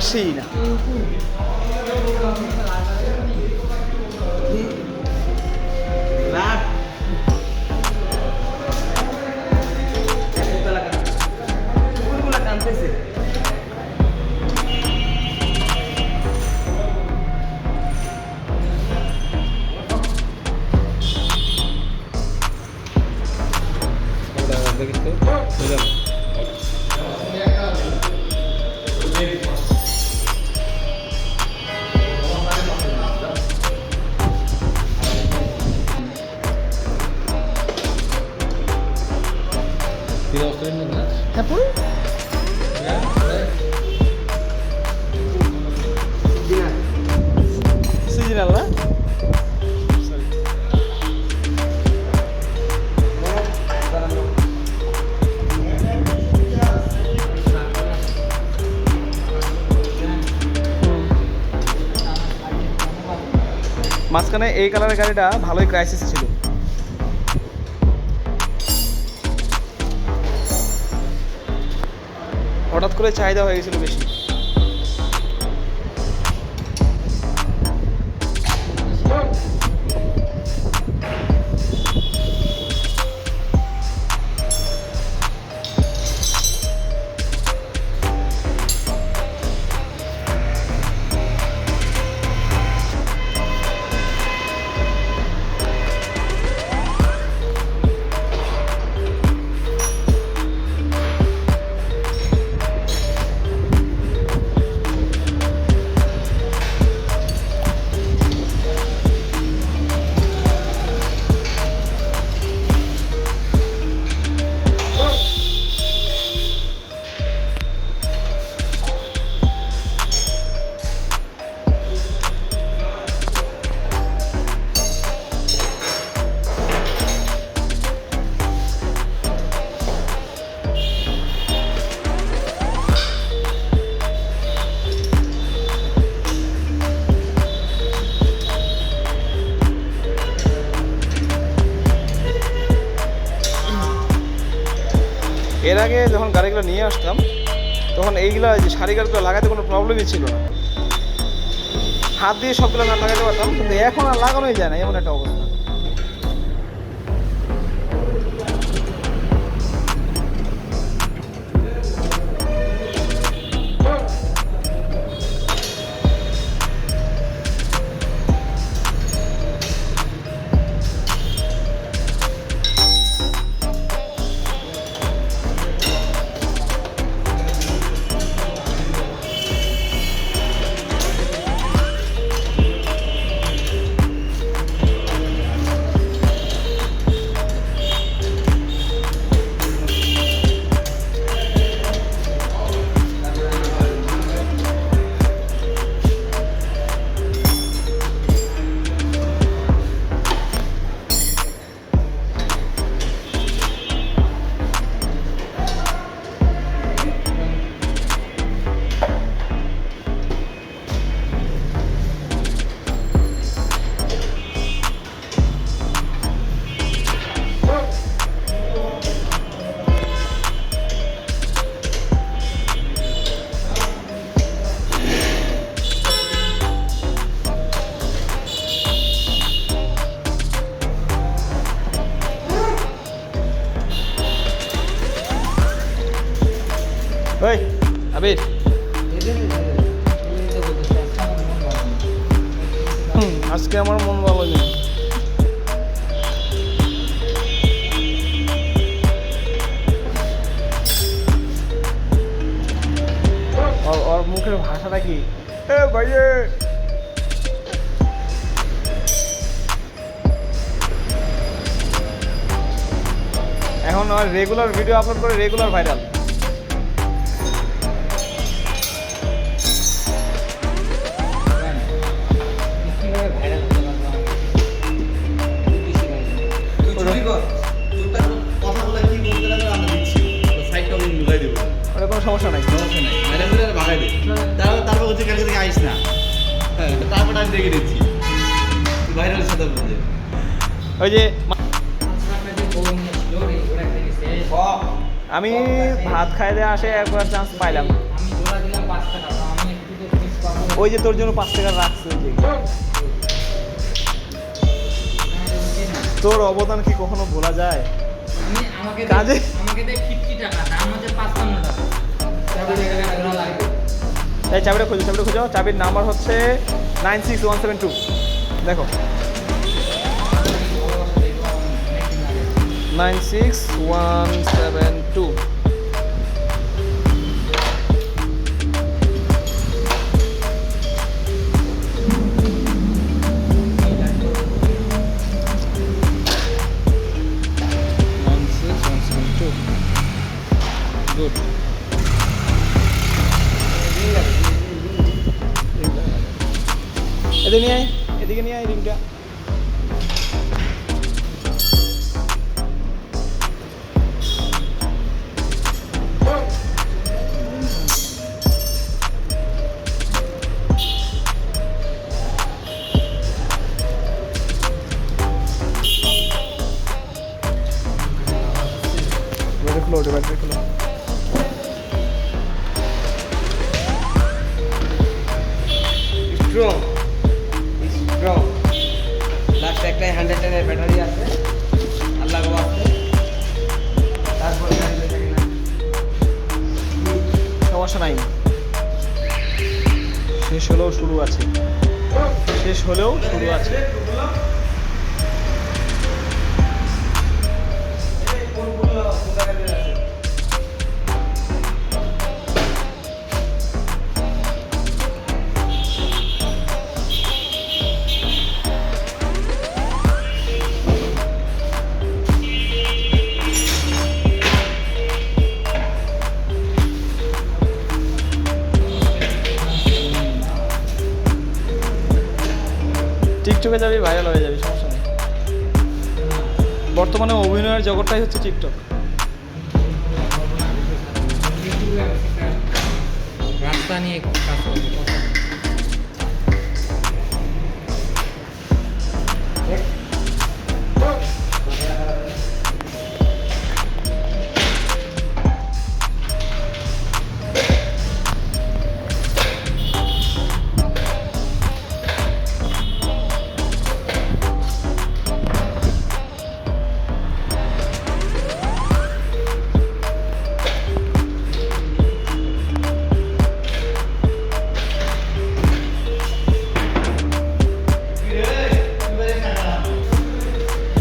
আসেই না। সিজনাল না? মাঝখানে এই কালারের গাড়িটা ভালোই ক্রাইসিস ছিল। হঠাৎ করে চাহিদা হয়ে গেছিল বেশি। এর আগে যখন গাড়িগুলো নিয়ে আসতাম তখন এইগুলো যে সারি গাড়িগুলো লাগাতে কোনো প্রবলেমই ছিল না, হাত দিয়ে সবগুলো না লাগাতে পারতাম। কিন্তু এখন আর লাগানোই যায় না, এমন একটা অবস্থা। ওই আবির, আজকে আমার মন ভালো নেই। ওর মুখের ভাষাটা কি? ভাইয়ে এখন রেগুলার ভিডিও আপলোড করে রেগুলার ভাইরাল। কোনো সমস্যা নাই, তারপর হচ্ছে কালকে থেকে আইস না, তারপর আমি দেখে দিচ্ছি ভাইরাল সেটাবগঞ্জে। ওই যে আমি ভাত খাইতে আসে একবার চান্স পাইলাম, ওই যে তোর জন্য 5 টাকা রাখছে ওই যে। তোর অবদান কি কখনো ভোলা যায়? কাজে আমাকে দেয় 50 টাকা, দাম হচ্ছে 55 টাকা। এই চাবিটা খুঁজো। চাবির নাম্বার হচ্ছে 96172। দেখো 96172। গুড। এদিকে নিয়ে আয় রিংটা। ব্যাটারি খুলো। স্ট্রং লাস্ট একটাই 100 টাকার ব্যাটারি আছে আর লাগাবো আছে। তারপর সমস্যা নাই, শেষ হলেও শুরু আছে। টিকটকে যাবি, ভাইরাল হয়ে যাবি, সমস্যা নেই। বর্তমানে অভিনয়ের জগৎটাই হচ্ছে টিকটক। রাস্তা নিয়ে কাজ করবে।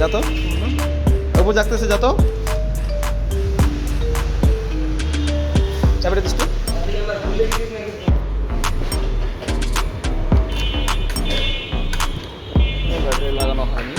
যাতো অপু জাগতেছে, যাতো চাবিটা দিস তো। ব্যাটারি লাগানো হয়নি।